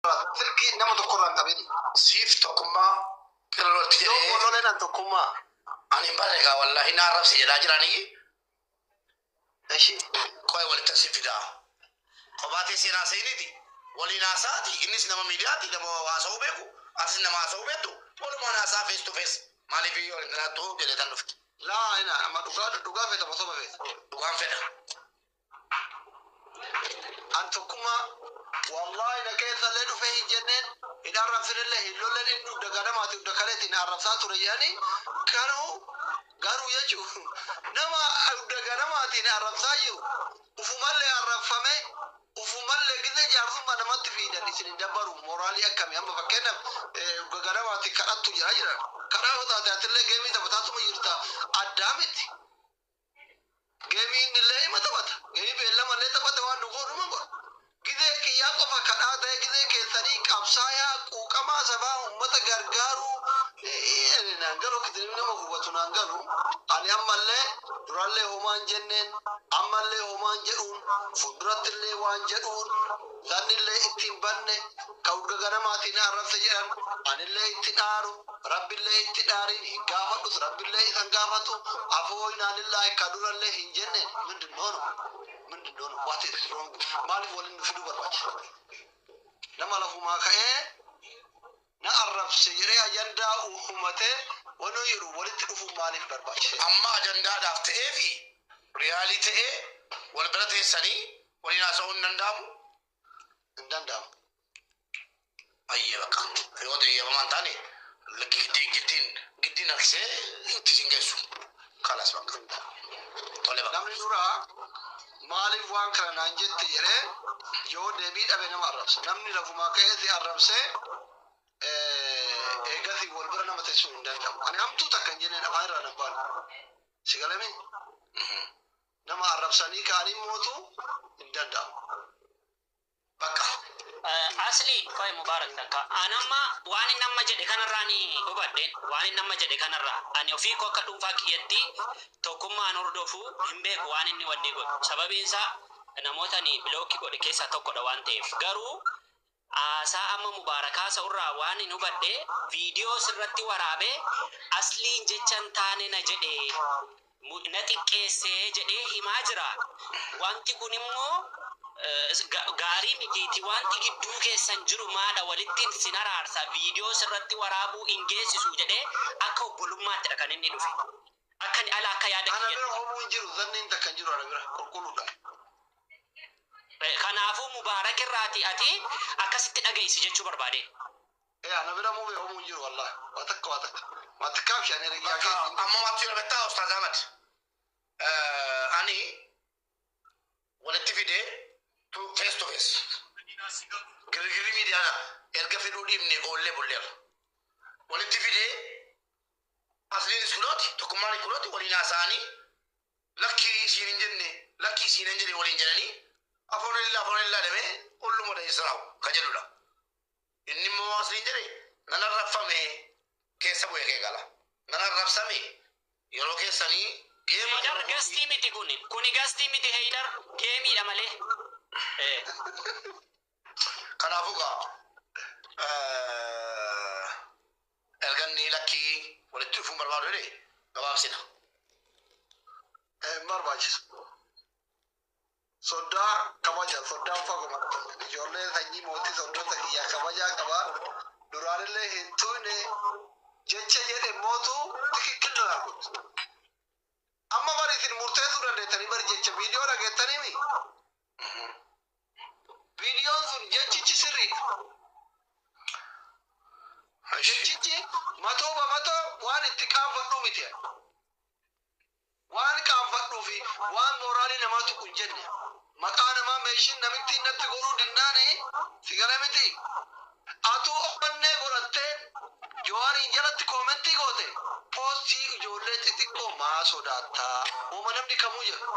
Sirki nama tokkorraan qabini. Siif tokkummaa qirrooti jedhee. Yoo waloleen tokkummaa. Ani barreegaa wallahi na arrabse jedhaa jiranii. Eshi. Qoy walitti si fidaa. Qobaatee seenaa seeniti. Waliin haasaati. Innis nama miidiyaati. Nama haasa'uu beeku. Atis nama haasa'uu beektu. Walumaan haasaa face to face. Maaliif waliin jiraattu jedhee tan dhufti. Laa ina amma dhugaa fedha bosoma fedha. Dhugaan fedha. An tokkummaa wallahi na keessa lee dhufee hin jenneen hin arrabsinillee hin lolleen hin dugda ganamaati dugda kaleetti hin arrabsaa ture jedhanii garuu jechuun nama dugda ganamaati hin arrabsaa jiru ufumallee arrabfame ufumallee gizee jaarsummaa namatti fiidan isin hin dabbaru mooraalii akkamii amma fakkeenyaaf dugda ganamaati kadhattu jira jiran kadhaa yoo taate atillee geemii taphataatuma jirta addaa miti geemii innillee hima taphata geemii beellamallee taphate waan dhugoodhuma godha. Gizee kiyyaa qofa kadhaa ta'e gizee keessanii qabsaayaa quuqamaa sabaa uummata gargaaru naangaloo kitanii nama hubatu naangalu ani ammallee durallee homaan jenneen ammallee homaan jedhuun fuuldurattillee waan jedhuun zannillee ittiin banne ka urga ganamaatiin arrabsa jedhan anillee itti dhaaru rabbillee itti dhaariin hin gaafadhus rabbillee isan gaafatu afoo inaanillaa ka durallee hin jenneen mindin noono what is wrong maalif waliin fiduu barbaacha nama lafumaa ka'ee na arrabse jedhee ajandaa uummatee wanoo yeroo walitti dhufuun maaliif barbaacha amma ajandaadhaaf ta'ee fi riyaalii ta'ee wal bira teessanii waliin haasa'uu hin danda'amu ayyee bakka yoo ta'e eeyyamaan taane giddiin aksee itti sin geessu kalas bakka tole bakka namni duraa maaliif waan kana naan jette jedhee yoo deebii dhabe nama arrabsa namni lafumaa ka'ee si arrabsee eegasi wal bira nama teessuu hin danda'amu ani hamtuu takka hin jenneen afaan irraa nabbaan si galame nama arrabsanii ka'anii mootu hin danda'amu bakka asli koy mubarak takka anama waan nama jedhe kanarraani hubadheen waan nama jedhe kanarraa ani ofii koo akka dhuunfaa kiyyatti tokkummaan hordofu hin beeku waan inni wanni godhu sababiin isaa namootani bilookii godhe keessaa tokkodha waan ta'eef garuu aasaa amma mubarakaa sa'urraa waan hin hubadhe viidiyoo sirratti waraabee asliin jechan taane na jedhe na xiqqeessee jedhee himaa jira wanti kun immoo gaarii mitiiti wanti gidduu keessan jiru maadha walittiin sin araarsa viidiyoo sirratti waraabuu hin geessisu jedhee akka obbolummaatti kan inni dhufe akka ni ala akka yaada ana bira homuu jiru zanniin takkan jiru ana bira qulqulluudha kanaafuu mubaarak irraati ati akkasitti dhageessi jechuu barbaade ana bira homuu jiru wallahi watakkaaf shanii rigaa keessi amma matti rabetta ustaz Ahmad ani walitti fidee face to face girgiri miidiyaana erga fedhuu dhiibne oollee bulleera walitti fidee asliinis kunooti tokkummaan kunooti waliin haasa'anii lakkii siin hin jenne lakkii siin hin jenne waliin jedhanii afoonillaa demee olluma dhaheessaraawu ka jedhudha inni immoo asliin jedhe nan arrabfame keessa bu'ee keegala nan arrabsame yeroo keessanii Heydar gastii miti kuni gastii miti Heydar geemiidha malee kanaafuu gaa erganni lakkii walitti dhufuun barbaadu jedhee gabaabsina barbaachisu sodaa kabaja soddaan fagoma ijoollee sanyii mootii soddota kiyyaa kabajaa qaba duraanillee hin tuune jecha jedhe mootu tikikkilli raakut amma bari isin murteessuu dandeettanii bari jecha viidiyoo dhageettaniimi viidiyoon sun jechichi sirriidha jechichi matoo waan itti qaanfadhuu miti waan qaanfadhuu fi waan mooraalii namaa tuqu hin jenne maqaa namaa meeshiin namitti natti godhuu dinnaani sigara miti atuu onnee godhattee jawaariin jalatti koomentii goote poostii ijoollee xixiqqoo maa sodaattaa uuma namni kamuu jedhu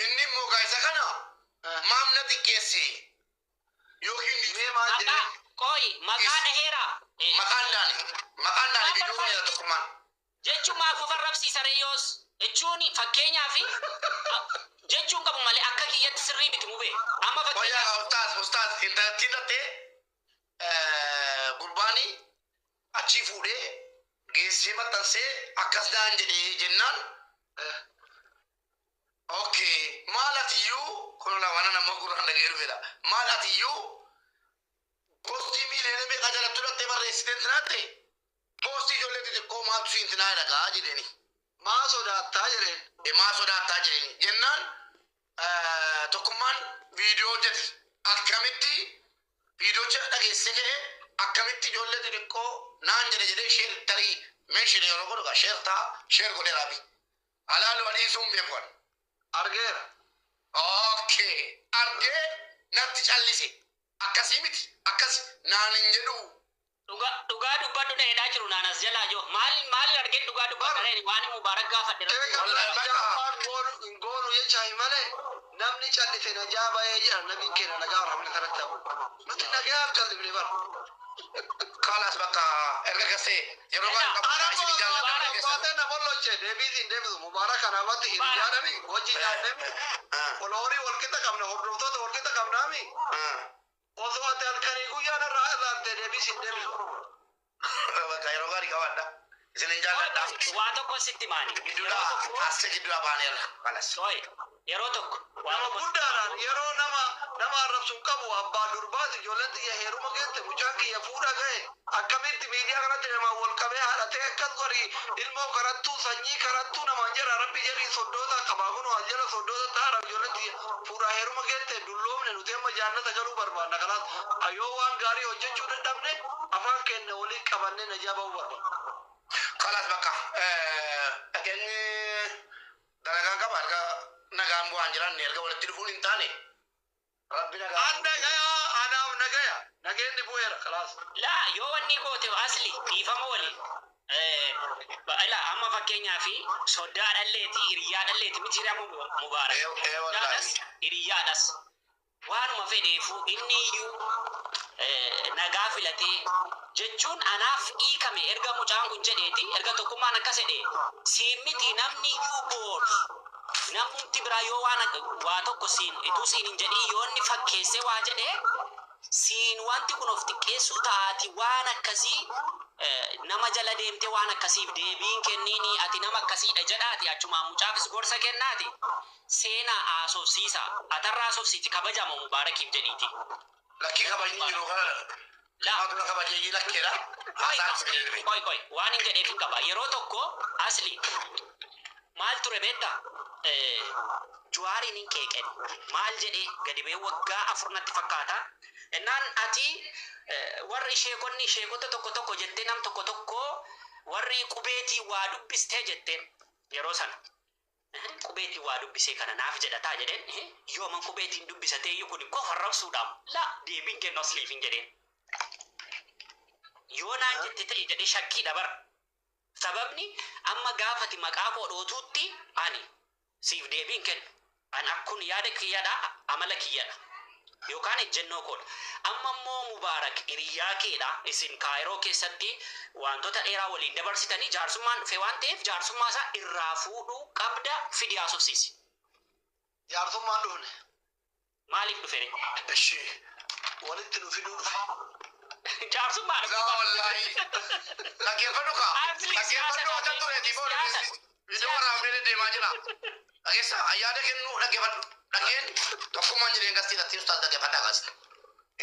inni immoo gaa'isa kana maamna xiqqeessi yookiin mee maal jedhe koy maqaa dhaheera maqaan daani viidiyoo kana tokkummaan jechuun maaf of arrabsiisa reeyyoos jechuun fakkeenyaaf jechuun qabu malee akka kiyyatti sirrii miti mubee amma Oya fakkii ustaz intalatti natte gurbani achi fuudhee geessee maxxansee akkas daan jedhee jennaan okay maal atiyyuu kun waan nama gurraan dhagee dhufedha maal atiyyuu postii miilee meeqa jalatti dhattee barreessitee tiratte postii ijoollee xixiqqoo maaltu siin tinaa dhagaa jedheni maa sodaattaa jedheen maa sodaattaa jedheni jennaan tokkummaan viidiyoo hojjete akkamitti viidiyoo dhageesse ka'e akkamitti ijoollee xixiqqoo naan jedhe sheer tarii meeshin yeroo godhuga sheer godheeraafi alaalu adiisuun beekuan argeera. okay argee natti callise akkasii miti akkas naan hin jedhu dhugaa dubbadhu dheedaa jiru naanas jalaa joo maal argee dhugaa dubbadhu dheeni waan mubaarak gaafadhe goonu jecha malee namni callise najaa bayee jira nabiin keenya nagaa rabni kanatti hafu nuti nagaa callifne bara kalas bakka erga gasee yeroo baay'ee isin jaalladha na bolloche deebiitiin deebisu mubaarak kanaafatti hiriyaadhami hojii nyaadhami foloorii walqixa qabna hordoftoota walqixa qabnaami osoo ati halkanii guyyaan irraa irraante deebiisiin deebisu bakka yeroo gaarii qabaadha isin jaalladha waa tokko sitti maani gidduudha asii gidduudha baaneerra kalas yeroo tokko nama guddaadhaan yeroo nama arrabsuun qabu abbaa durbaati ijoolleen xiyya heeruma geette mucaan kiyya fuudha ga'e akkamitti miidiyaa kanatti namaa wal qabee haadhatee akkas godhi ilmoo karattuu sanyii karattuu namaan jira rabbi jedhii soddoota qabaa kun wal jala soddoota taara ijoolleen xiyya fuudha heeruma geette dulloomne nuti amma jaannata galuu barbaadna kanaas ayyoo waan gaarii hojjechuu dadhabne afaan keenya walii qabannee najaa ba'uu barbaadna. kalas bakka dhageenyi dalagaa qaba erga nagaan bu'aan jiran erga walitti dhufuun hin taane rabbi nagaa anaaf nagaya nageenni bu'eera kalaas laa yoo wanni goote asli dhiifama waliin amma fakkeenyaa fi sodaa dhalleeti hiriyaa dhalleeti miti hiriyaa mubaarak hiriyaadhas waanuma fedheefu inni iyyuu nagaa filatee jechuun anaaf hiikame erga mucaan kun jedheeti erga tokkummaan akkas jedhee siin miti namni iyyuu boodhu namni biraa yoo waa tokko siin ituu siin hin jedhii yoo inni fakkeesse waa jedhee siin wanti kun of xiqqeessuu taati waan akkasii nama jala deemte waan akkasiif deebiin kenniini ati nama akkasiidha jedhaati achumaan mucaafis gorsa kennaati seenaa haasofsiisa atarraa haasofsiiti kabajama mubaarakiif jedhiiti. Lakkii kabajni jiru kana laatuna kabajee lakkeedha. Koy waan hin jedheef hin qaba yeroo tokko asli maal ture beekta Juwaariin hin qeeqen maal jedhee gadi bee waggaa 4 natti fakkaata ennaan ati warri sheekota tokko jettee nam tokko warri qubeetii waa dubbistee jetteen yeroo sana qubeetii waa dubbisee kana naaf jedhataa jedheen yoo man qubeetiin dubbisatee iyyuu kun qofa rabsuudhaaf la deebiin kennu asliif hin jedheen yoo naan jette ta'e jedhee shakkii dabar sababni amma gaafati maqaa koo dhootuutti ani siif deebiin kennu an akkun yaada kiyyaadha amala kiyyadha yookaan ejjennoo koodha amma immoo mubaarak hiriyaa keedha isin kaayiroo keessatti wantoota dheeraa waliin dabarsitanii jaarsummaan dhufe waan ta'eef jaarsummaa isaa irraa fuudhuu qabda fidii haasofsiisi. Jaarsummaan dhufne maaliif dhufe? Eshi walitti nu fiduu dhufe. Jaarsummaan wallahi dhaggeeffadhu kaa dhaggeeffadhu akka tureeti booda viidiyoo waraabnee deemaa jira dhageessa ayyaada kennuu dhaggeeffadhu dhageen tokkummaan jireen gastii irratti ustaas dhaggeeffadhaa kaasi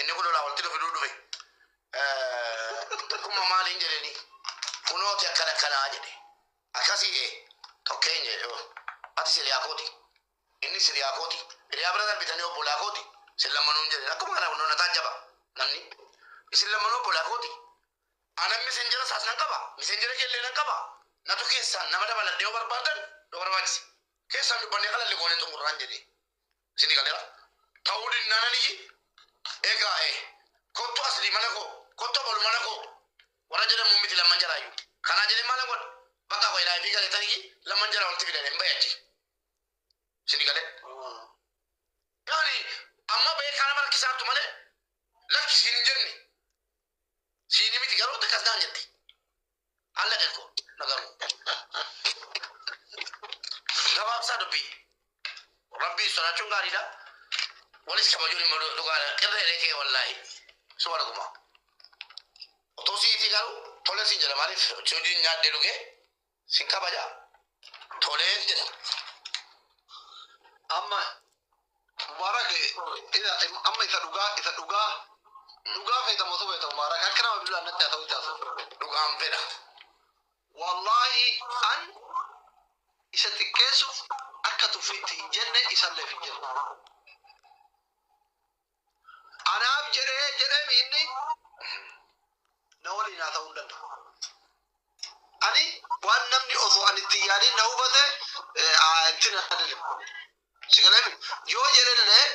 inni kun lolaa walitti fiduu dhufe tokkummaa maaliin jedheni kunooti akkana akkanaa jedhe akkasii tokkeen jedhe ati siriyaa kooti inni siriyaa kooti hiriyaa bira darbitanii obbolaa kooti isin lammanuun jedhe akkuma kana hundoona taajjaba namni isin lammanuu obbolaa kooti anan misenjera saasnan qaba misenjera keellee qaba natu keessaan nama dabaladhee yoo barbaadan yoo barbaachise keessaan dubbannee qalalli goonee xumurraan jedhe isini galeera ta'uu dinnaananii egaa kottu asli mana koo kottu bolu mana koo warra jedhamu miti lamman jaraayyuu kanaa jedhee maala godha bakka koo ilaahi fi galeetanii lamman jaraa walitti fidan hin bayachi isini galee yaani amma bahee kana markisaartu malee lakki siin hin jenne sini miti garuu dekas daan jetti alla dekko nagaru gabaabsaa dubbii rabbi gaariidha. Walis kabajuun immoo dhugaadha. Qirree kee wallaahi. Suura kuma. Otoo siiti garuu tolee siin jedha maaliif hojiin nyaadhee dhugee siin kabaja. Tolee jedha. Amma Mubarak amma isa dhugaa feetamu osoo feetamu Mubarak akka nama bilaan natti haa ta'u taasisu. Dhugaan fedha. Wallahi an isa xiqqeessuuf akka tuffiitti hin jenne isallee hin jennu. Anaaf jedhee inni na waliin haa ta'uu hin danda'u. Ani waan namni osoo ani itti yaadiin na hubate itti na dalemu. Sigalemi yoo jedhellee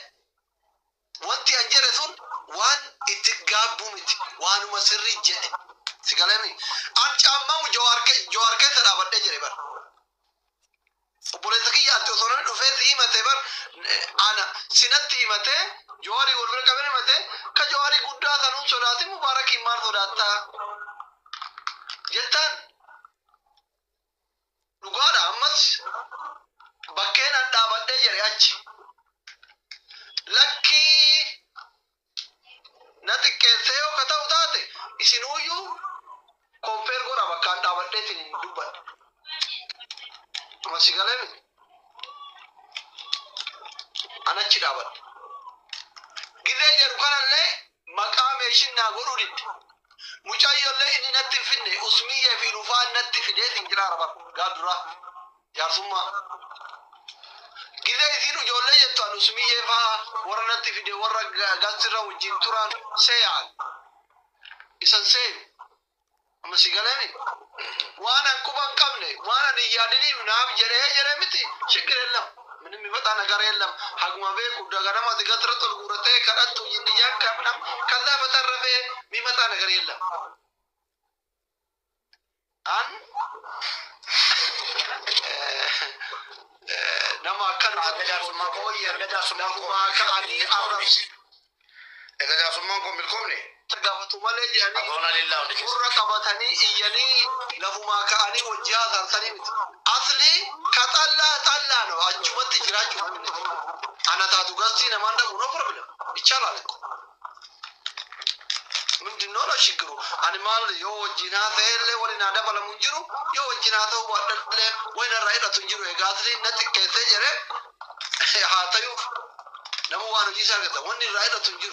wanti an jedhe sun waan itti gaabbu miti waanuma sirrii jedhe. Sigalemi an caammamu Jawaar keessa dhaabadhee jire bara. Obboleessa kiyya ati osoo namni dhufee si himate bar ana sinatti himate Jawaarii wal bira qabee himate ka Jawaarii guddaa sanuun sodaatin Mubaarakiin maal sodaattaa jettaan dhugaadha. Ammas bakkeen an dhaabadhee jire achi lakkii na xiqqeessee yoo ka ta'u taate isinuuyyuu kompeer godha bakkaan dhaabadheetiin hin dubbadhe. Masigalemi anachi dhaabadhe gizee jedhu kanallee maqaa meeshin naa godhuu didde mucayyollee inni natti finne usmiyyee fi dhufaan natti fidee sin jira araba gaadura jaarsummaa gizee isin ijoollee jettu an usmiyyee faa warra natti fide warra gastirra wajjin turan seeyaan isan seeyu. Masigalemi waan an quban qabne waan an yaadiniif naaf jedhee miti shikir yelam ምንም ይመጣ ነገር የለም። ሀግማ ቤኩ ደገናማ ዝገትረ ተልጉረተ ከረቱ ይንያ ከምናም ከዛ በተረፈ የሚመጣ ነገር የለም። አን ነማ ከን ገጃሱማ ቆየ ገጃሱማ ከአኒ አብረስ ገጃሱማ ኮምልኮምኔ ተጋፈቱ ማለጅ ያኒ አሁን ሌላው ቁረ ቀበተኒ እየኒ ለፉማ ከአኒ ወጂያ ሳንሰኒ ምት አስሊ ከጣላ ጣላ ነው አጭመት ይጅራችሁ አናታቱ ጋስቲ ነማንዳ ነው ፕሮብሌም ይቻላል እኮ ምንድነው ነው ችግሩ? አኒማል የወጂና ፈለ ወሊና ደበለ ሙንጅሩ የወጂና ተው ወደለ ወይና ራይዳ ትንጅሩ የጋትሊ ነጥከተ ጀረ ሃታዩ ነሙ ዋኑ ይሳገታ ወኒ ራይዳ ትንጅሩ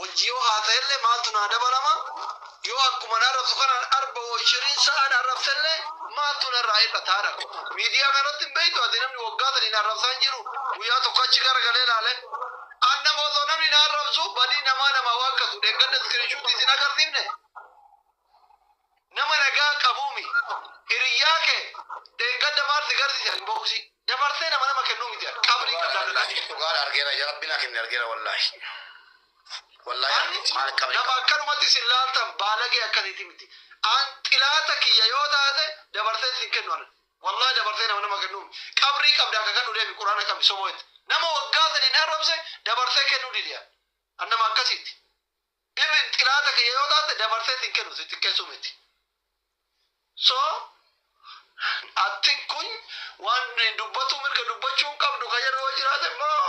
ወጂዮ ሃታየለ ማቱና ደበለማ ዮ አኩመና ረብሱ ከና 24 ሰዓት አረፍተለ ማቱና ራይዳ ታረኩ ሚዲያ ከረት በይቶ አዲነም ወጋተሊና ረብሳንጅሩ ውያ ተቆጭ ገረገለ አለ አነ ሞዞነም ይናረብሱ በዲ ነማና ማዋቀቱ ደገደ ስክሪንሾት ይሲናገር ዲብነ ነመነጋ ቀቡሚ ህሪያከ ደገደ ማር ሲገር ሲል ቦክሲ ደበርቴ ነማና መከኑ ሚዲያ ቀብሪ ቀዳዳ ጋር አርገራ ያረብና ከነ አርገራ ወላሂ ወላሂ ማል ቀብሪ ነማከሩ መት ሲላንተ ባለገ ያከኒቲ ሚቲ አን ጥላተክ የዮታተ ደበርቴ ሲከኗል ወላሂ ደበርቴ ነማና መከኑ ቀብሪ ቀብዳ ከከኑ ደቢ ቁርአን ከሚ ሶሞት nama waggaatani narrabse dabarsee kennuu didiya annama akkasitti ibin xiraata kiyya yoo taate dabarsee sin kennu si xiqqeessuu miti so attin kun waan dubbatu mirga dubbachuun qabdu ka yeroo jiraate immoo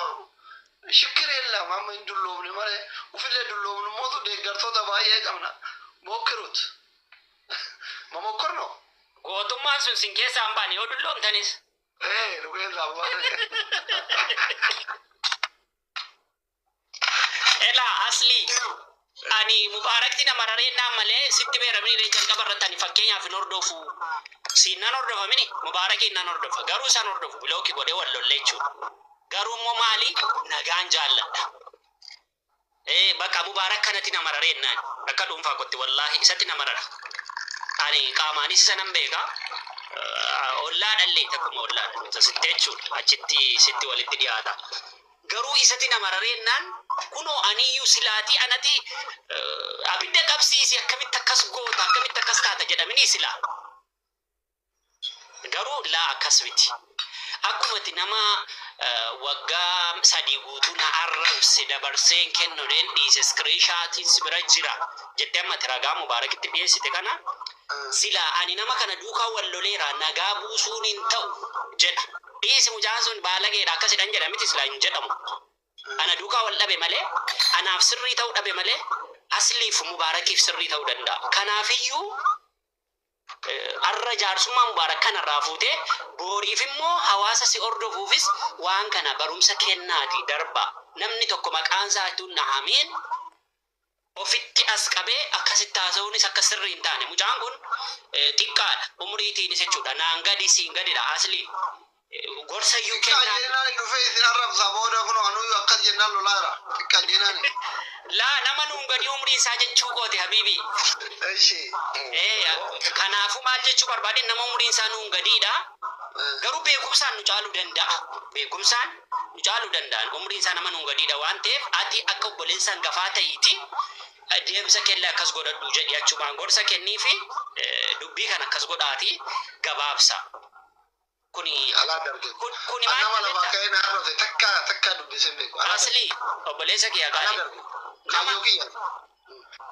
shikkiri yelam amma hin dulloomne malee ufillee dulloomnu mootu deeggartoota baay'ee qabna mokkirut mamokkorno gootummaan sun sin keessa hambaan yoo dulloomtanis Luguesa ela asli ani mubarakti na marare na male sitti beramni re janga barratani fakkenya fi nordofu sinan ordofa mini mubaraki nan ordofa garu san ordofu bloki gode wallo lechu garu mo mali nagan jallada baka mubarak kanati na marare nan akadum fa kotti wallahi isati na marara ani qamani sanan bega olla dalle takuma olla tasitechu achitti sitti walitti diyaata garuu isati namarareennan kuno aniyu silati anati abidda qabsiisi akkamitti akkas goota akkamitti akkas taata jedhamini sila garuu la akkasmiti akkumati nama waggaa sadii guutuu na arrabse dabarseen kennuudhaan dhiise screenshotiin sibira jira jettee amma tiragaa Mubaarakitti dhiyeessite kana sila ani nama kana duukaa walloleera nagaa buusuun hin ta'u jedha dhiisi mucaan sun baalageedha akkasidhan jedha miti silaa hin jedhamu. Ana duukaa wal dhabe malee anaaf sirrii ta'uu dhabe malee asliif mubaarakiif sirrii ta'uu danda'a. Kanaafiyyuu arra jaarsummaa mubaarak kanarraa fuutee booriif immoo hawaasa si ordofuufis waan kana barumsa kennaati darba. Namni tokko maqaan isaatu Nahamiin ofitti as qabee akkasitti haasa'uunis akka sirrii hin taane. Mucaan kun xiqqaadha umriitiinis jechuudha. Naan gadi siin gadidha asli. Gorsa iyyuu kennaa. Jennaan dhufee isin arrabsaa booda kun anuyyuu akkas jennaan lolaara. Xiqqaan jennaan. Laa nama nuun gadi umrii isaa jechuu goote habiibi. Kanaafuu maal jechuu barbaade nama umriin isaa nuun gadiidha. Garuu beekumsaan nu caaluu danda'a. Beekumsaan nu caaluu danda'an umriin isaa nama nuun gadiidha waan ta'eef ati akka obboleessaan gafaa ta'iiti deemsa kelle akkas godhadhu jedhi achumaan gorsa kennii fi dubbii kan akkas godhaati gabaabsa. Kuni nama lafaa ka'ee na arrabse takka dubbisee beeku. Asli obboleessa kiyya gaali. Kayyoo kiyya.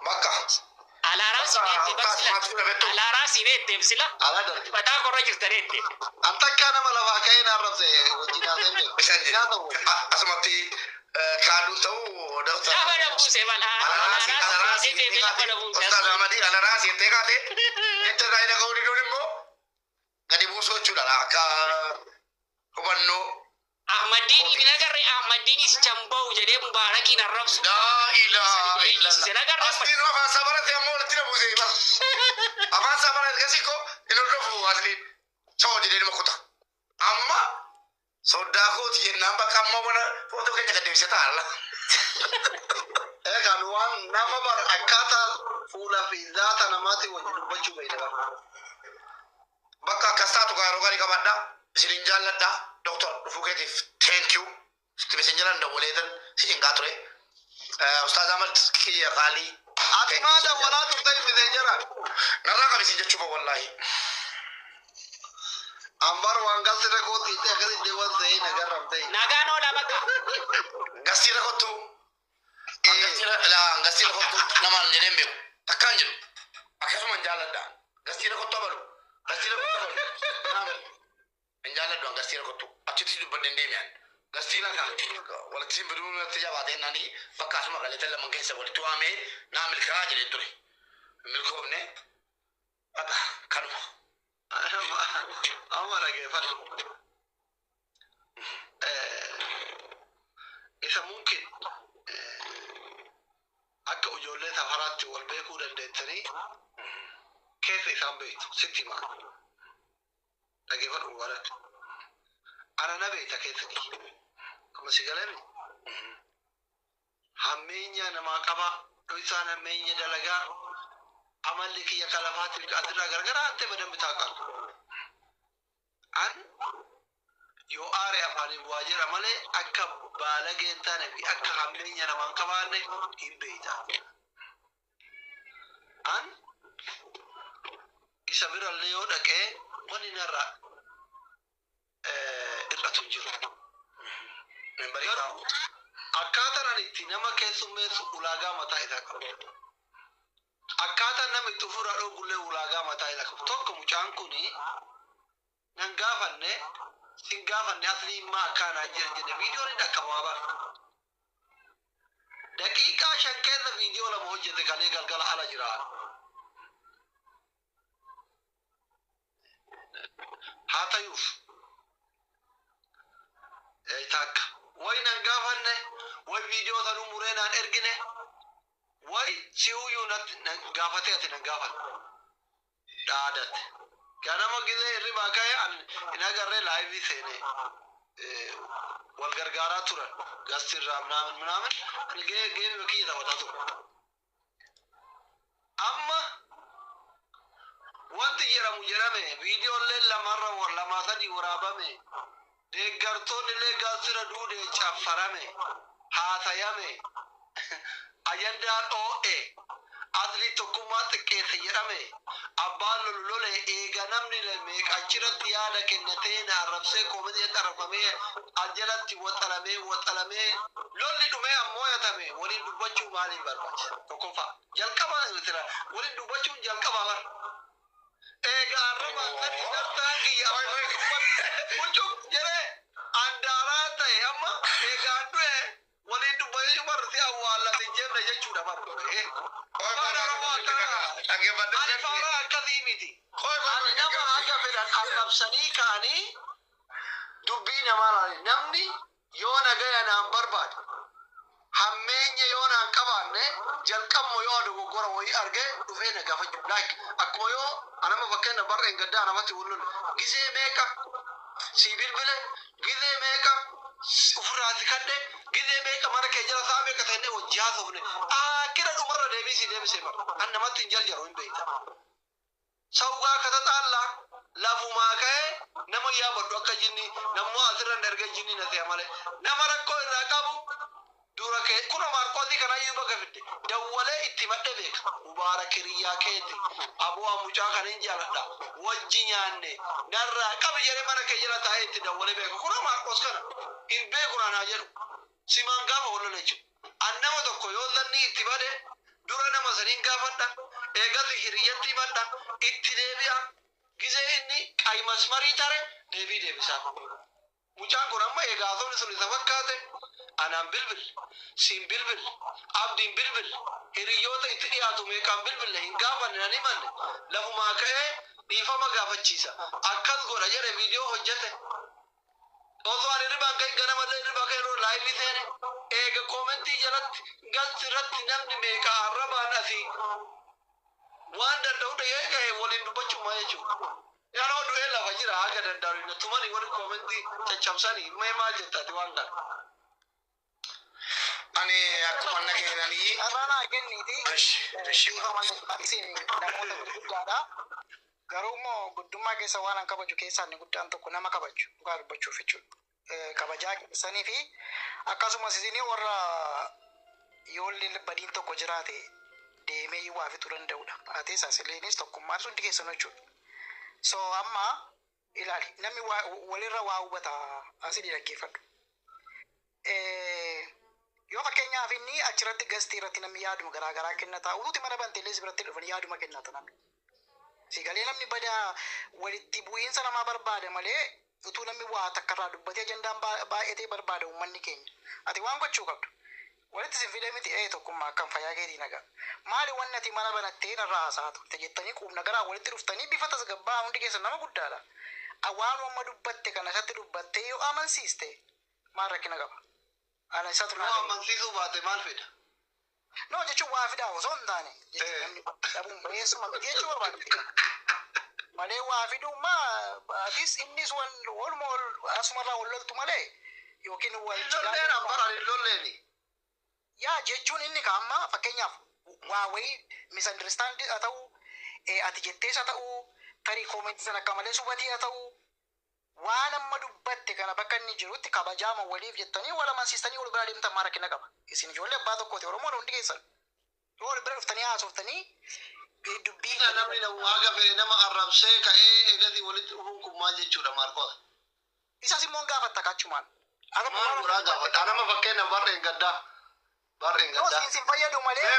Bakka. Alaaraa sibeette ibsila. Bataa korra jirtaneette. Takka nama lafaa ka'ee na arrabse wajjin haasee beeku. Asumatti kaaduun ta'uu dabta. Lafa dhabuuse Ustaz Ahmadi alaraas jettee kaate jecha irraa hin dhaga'uu diduun immoo gadi buusuu jechuudha akka hubannoo. Ahmadiin hin agarre Ahmadiin is chamba'u jedhee mubaarakiin arrabsu. Laa ilaaha illallah. Asliin afaan sabarate ammoo walitti na buusee bara. Afaan sabarate gasiko hin hordofu asliin choo jedhee nama kuta. Amma sodaa kooti jennaan bakka amma wana footoo keenya gad deebisee taa'alla. Kan waan nama bar akkaataa fuula fi zaata namaatti wajjin dubbachuu beekna. Bakka akkas taatu gaaroo gaarii qabaadha. Isin jaalladha. Doktor dhufuu keetiif thank you. Sitti mesenjeran dawwaleetan si hingaa ture. Ustaaz Ahmad kiyya qaalii. Ati maa dawwalaa turte mesenjeran? Narraa qabisi jechuudha wallaahi. Ambar waan gasira kooti itti akkasi deewwan ta'ee nagarram ta'e. Nagaan oolaa bakka. Gasira kottu. Gasira kottu namaan jedheen beeku. Takkaan jedhu. Akkasumaan jaalladha. Gasira kottu abalu. Gasira kottu abalu. Hin jaalladhu gasira kottu. Achitti dubbadde deemi'an. Gasira walitti bidiruu natti jabaatee naani bakka asuma qalete laman keessa walitti waamee naa milkaa jedhee ture. Milkoofne bakka kanuma. Amma dhageeffadhu. Isa mungkin akka ijoollee safaraatti wal beekuu dandeessanii keessa isaan beektu sitti himaa. Dhageeffadhu warra. Ana na beekta keessatti. Amma si galame. Hammeenya namaa qaba. Dho'isaan hammeenya dalagaa. Amalli kiyya kalafaatiif asirraa gargaraa antee badambi taaqalu. An yoo aare afaaniin bu'aa jira malee akka baalagee hin taane fi akka hammeenya namaan qabaanne hin beekta. An isa birallee yoo dhaqee wanni narraa irratu jiru. Garuu akkaataan ani itti nama keessummeessu ulaagaa mataa isaa qabu. Akkaataan nama itti ofirraa dhoogullee ulaagaa mataa isaa qabu. Tokko mucaan kuni nan gaafanne sin gaafanne asli maa akkaanaa jira jedhe viidiyoon hin dhaqqabamaa bara. Daqiiqaa 5 keessa viidiyoo lama hojjete kalee galgala ala jira. Haa ta'uuf takka way nan gaafanne way viidiyoo sanuu muree naan ergine way si'uyyuu gaafatee ati nan gaafanne dhaadatte. Ganama gisee hirribaa ka'ee hin agarree laayivii seenee wal gargaaraa turan gastirraa minaamin ani geemii kiyya taphataa ture. Amma wanti jedhamu jedhame viidiyoollee lamaa sadii waraabame deeggartoonni illee gaasira duudee caffarame haasayame ajandaa dhoo'e asli tokkummaa xiqqeesse jedhame abbaan lolole eega namni meeqachiratti yaada kennatee na arrabsee koomedii xarafamee aljalatti waxalamee lolli dhumee ammoo yatame waliin dubbachuu maaliin barbaachisa tokkoffaa jalqabaa jira waliin dubbachuun jalqabaa bara eega arraba sadi dartaan kiyya mucuu jedhee mandaaraan ta'e amma eegaan du'e waliin dubbatee jumarti awwaallate jemne jechuudha barbaade. Afaan Oromoo akkana ani faara akkasii miti. Ani nama akka fedhan arrabsanii ka'anii dubbii namaa laale namni yoo nagaya naan barbaade hammeenya yoo naan qabaanne jalqabmo yoo dogoggora wayii arge dhufee na gaafachuu like akkuma yoo anama fakkeenya barreen gaddaa namatti wulluun gizee meeqa si bilbile gizee meeqa ufirraati kadhe gizee meeqa mana kee jala saa meeqa ta'inne wajjii haasofne kira dhumarra deebisee mara an namatti hin jaljaru hin beekta saugaa kata xaallaa lafumaa ka'ee nama yaabadhu akka jinni nammoo asirran erga jinni na ta'e malee nama rakkoo irraa qabu dura kee kuna marqooti kana yuba gafidde dawwalee itti madde beeka mubaarak hiriyaa keeti aboo mucaa kan hin jaaladha wajji nyaanne narraa qabi jedhee mana kee jala taa'ee itti dawwalee beeka kuna marqoos kana hin beeku naanaa jedhu simaan gaafa wallole jechuudha annama tokko yoo zanni itti bade dura nama saniin gaafadha eegasi hiriyyatti madda itti deebi'a gizee inni qaymasmarii tare deebisaa mucaan kun amma eegaasonni sun isa fakkaate anaan bilbil siin bilbil abdiin bilbil hiriyyoota itti dhiyaatu meeqaan bilbille hin gaafanne nan himanne lafumaa ka'ee dhiifama gaafachiisa akkas godha jedhe viidiyoo hojjete osoo ani ribaan ka'e ganamallee ribaa ka'e yeroo laayivii seene eega koomentii jalatti galti irratti namni meeqa arrabaan asii waan danda'udha eega'e waliin dubbachummaa jechuudha yeroo du'ee lafa jira haga danda'u tumani wani koomentii caccabsanii mee maal jettaati waan kana ani akkuma nageenanii Arana kenniti namoota gurguddaadha. Garuu immoo guddummaa keessa waan kabaju keessaa inni guddaan tokko nama kabaju dhugaa dubbachuuf jechuudha. Kabajaa keessanii fi akkasumas isinii warra yoollee badiin tokko jiraate deemee waa fituu danda'udha. Ati isaas tokkummaan sun keessan jechuudha. So amma ilaali namni walirra waa hubata asii dhaggeeffadhu. Yoo fakkeenyaaf inni achirratti gastii irratti namni yaaduma garaagaraa kennata utuuti mana banteellee biratti dhufanii yaaduma kennata namni. Sigalee namni badaa walitti bu'iinsa namaa barbaada malee utuu namni waa takkarraa dubbatee ajandaan baay'atee barbaada uummanni keenya. Ati waan gochuu qabdu. Walitti sin fidee miti tokkummaa akkam fayyaa keetii nagaa. Maali wanni ati mana banattee narraa haasaa turte jettanii quubna garaa walitti dhuftanii bifa tasgabbaa hundi keessan nama guddaadha. Waan amma dubbatte kana isatti dubbattee yoo amansiiste maal rakkina qaba? Ana isa turre. Amansiisuu baate maal fida? No jechuun waa fidaa osoo hin taane namni dhabuun bareessuma jechuu barbaadde. Malee waa fiduuma atis innis walumaa asumarraa wal loltu malee yookiin wal lolleen ambara lolleeni. Yaa jechuun inni kaamma fakkeenyaaf waa wayii misunderstand haa ta'u ati jettees haa ta'u tarii koomentii sana akka malee subatii haa ta'u waan amma dubbatte kana bakka inni jirutti kabajaama waliif jettanii wal amansiistanii wal bira deemtan maal rakkina qaba. Isin ijoollee abbaa tokkooti Oromoon hundi keessan wal bira dhuftanii haasoftanii dubbii namni waaqa fedhe nama arrabsee ka'ee eegatti walitti dhufuun kun maal jechuudha Maarqos? Isas immoo gaafatta kachumaan. Maal godhaa gaafadha? Nama fakkeenya barreen gaddaa. Barreen gaddaa. Isin fayyadu malee.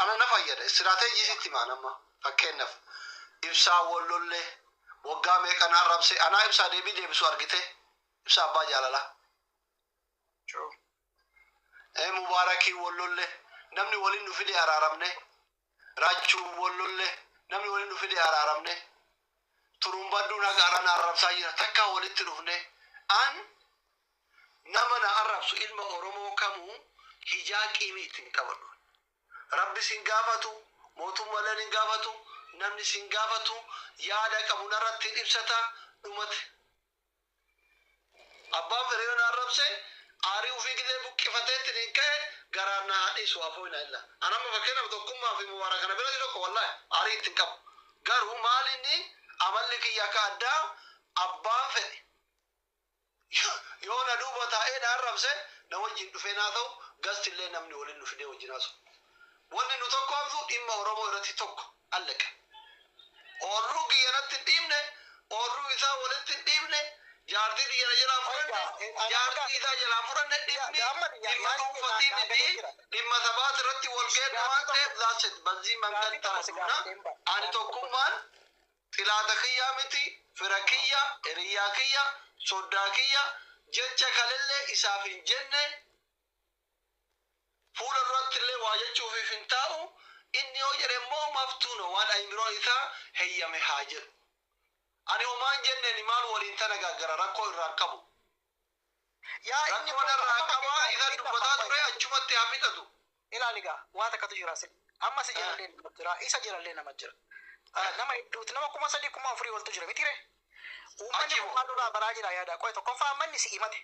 Ana na fayyada. Istiraateejiisitti maan amma fakkeenyaaf ibsaa wallollee waggaa meeqan arrabse anaa ibsaa deebisu argite ibsaa abbaa jaalalaa. Mubaarakii wallollee namni waliin nu fide araaramne raachuu wallollee namni waliin nu fide araaramne turumbaddu nagaaraan arrabsaa jira takkaa walitti dhufne an nama na arrabsu ilma Oromoo kamuu hijaa qiimii ittiin qabadhu. Rabbi sin gaafatu mootummaan hin gaafatu namni sin gaafatu yaada qabu narratti ibsata dhumate. Abbaan firiyoon arrabse aarii ufii gidee buqqifateetti hin ka'e garaan na haadhiisu afoo hin alla. Anamma fakkeenyaaf tokkummaa fi mubaara kana bira tokko wallaahi aarii ittiin qabu. Garuu maal inni amalli kiyya akka addaa abbaan fedhe. Yoo na duuba taa'ee na arrabse na wajjin dhufee naa ta'u gastillee namni waliin nu fidee wajjin haasu. Wanni nu tokko hamsu dhimma Oromoo irratti tokko allaqa. Oorruu kiyyanatti hin dhiibne, oorruu isaa walitti hin dhiibne, jaartii kiyya jalaa fudhanne, jaartii isaa jalaa fudhanne dhimma dhuunfatii miti dhimma sabaat irratti wal geedda waan ta'eef zaaset banzii mangan taasifna. Ani tokkummaan xilaata kiyyaa miti, fira kiyya, hiriyyaa kiyya, soddaa kiyya, jecha kalillee isaaf hin jenne fuula duratti illee waa jechuufiif hin taa'u inni yoo jedhe immoo maftuuna waan ayimiroon isaa heeyyame haa jedhu. Ani homaan jenneen maal waliin tana gaggara rakkoo irraan qabu. Rakkoo irraa qabaa isa dubbataa ture achumatti haa fixatu. Ilaaligaa waa takkatu jira sin amma si jirallee nama jira isa jirallee nama jira. Nama hedduuti nama 3,000 waltu jira mitire. Uummanni kun duraa baraa jira yaada qoy tokkoffaa manni si himate.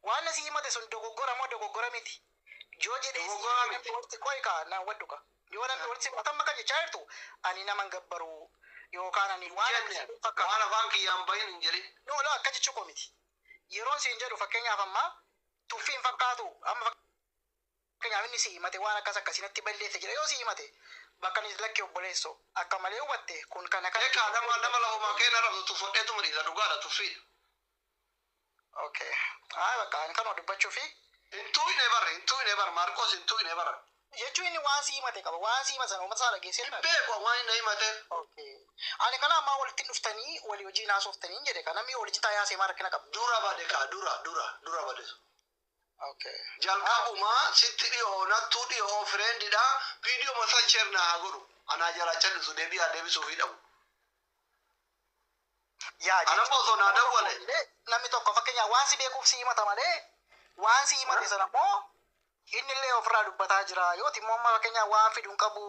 Waan si himate sun dogoggora moo dogoggora miti. Joo jedhee si himate qoy kaa na wadduka. Yoo namni walitti matamma kan jechaa jirtu ani naman gabbaru yookaan ani waan afaan kiyyaan bahin hin jedhin. No la akka jechuu koo miti. Yeroon siin jedhu fakkeenyaaf amma tuffiin fakkaatu amma fakkeenyaaf inni si himate waan akkas akkasinatti balleesse jira yoo si himate bakka ni lakkee obboleessoo akka malee hubatte kun kana kana. Egaa nama lafumaa keenya rabdu tuffadheetu mariisa dhugaadha tuffiidha. Okay. Bakka ani kanuma dubbachuu fi. Hintuu hin ebar Maarqos hintuu hin ebar. Jechuun inni waan si himate qaba waan si himate uummata isaa dhageessee. Beeku waan inni himate. Okay. Ani kana amma walitti dhuftanii walii hojii naasoftanii jedhe kana mi walitti taayaa seemaa rakkina qaba. Dura bade kaa dura bade. Okay. Jalqabuma sitti dhiyoo nattuu dhiyoo fireendidha viidiyoo masaa cheernaa haa godhu anaa jala callisu deebisuu fi dhabu. Yaa Anammoo osoo naa dawwale. Namni tokko fakkeenyaaf waan si beekuuf si himata malee waan si himate sana immoo inni illee ofirraa dubbataa jira yoo immoo amma fakkeenyaaf waan fiduun qabu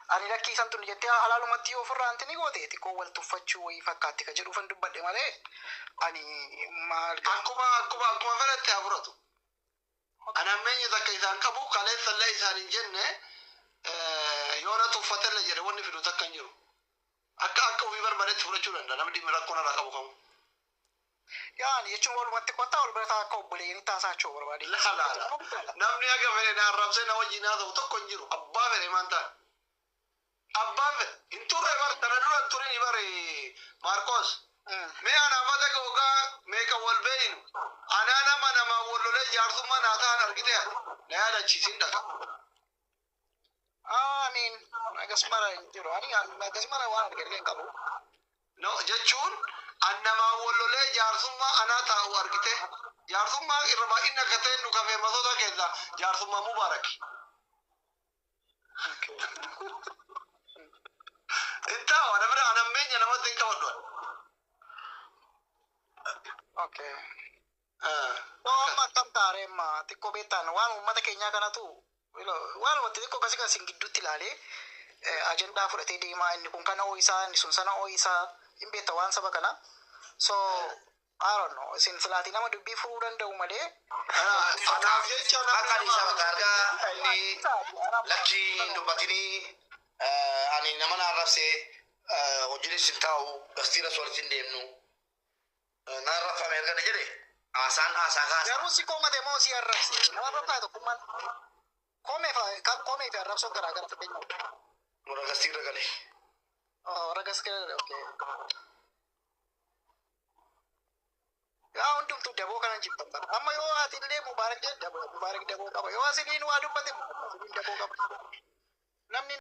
ani lakkii isaan tun jettee halaalumatti yoo ofirraa antini goote xiqqoo wal tuffachuu wayii fakkaatti ka jedhuufan dubbadhe malee ani maal akkuma fedhatte haa fudhatu. Anammeenyi takka isaan qabu kaleessallee isaan hin jenne yoo na tuffatelle jedhe wanni fidu takka hin jiru. Akka ofii barbaadetti fudhachuu danda'a namni dhimmi rakkoon irraa qabu kamu. Yaani jechuun walumatti kottaa wal birataa akka obboleeyyan taasaachuu barbaade. Namni akka fedhe na arrabsee na wajjin haa ta'u tokko hin jiru abbaa fedhe maan ta'an. Abbaan fedhe hin turre bar kana dura hin turin bare Maarqos. Mee anaafata googaa meeqa wal beeynu anaa nama wallolee jaarsummaa naa ta'an argiteera na yaadachiisin dhaqa. Amiin agasmara hin jiru ani agasmara waan argee qabu. No jechuun annamaa wallolee jaarsummaa anaa taa'u argite jaarsummaa irra baay'ina akka ta'e nu kafee masoota keessaa jaarsummaa mubaaraki. Intaa waan bira anammeenya namatti hin qabadhu. Okay. Amma tam taaremma xiqqoo beektaan waan uummata keenyaa kanatu waan uummata xiqqoo kasi kan sin gidduutti ilaalee ajandaa fudhatee deemaa inni kun kana ooyisaa inni sun sana ooyisaa hin beekta waan saba kana. So I don't know isin filaatii nama dubbii furuu danda'u malee. Anaaf jecha Akka isaa mataarraa inni lakkii dubbatinii ani nama na arrabsee hojiinis hin taa'u gastiiras walitti hin deemnu. Na arrabfame erga jedhe haasaan haasaa kaasa. Garuu si koomate moo si arrabse nama arrabsaa tokkummaan koomee fi arrabsoon garaagara fakkeenyaaf. Mura gastiirra galee. Ragas galee okay. Yaa hundumtuu daboo kanan jibbatan amma yoo ati illee mubaarak daboo qaba yoo asiniin waa dubbate daboo qaba namni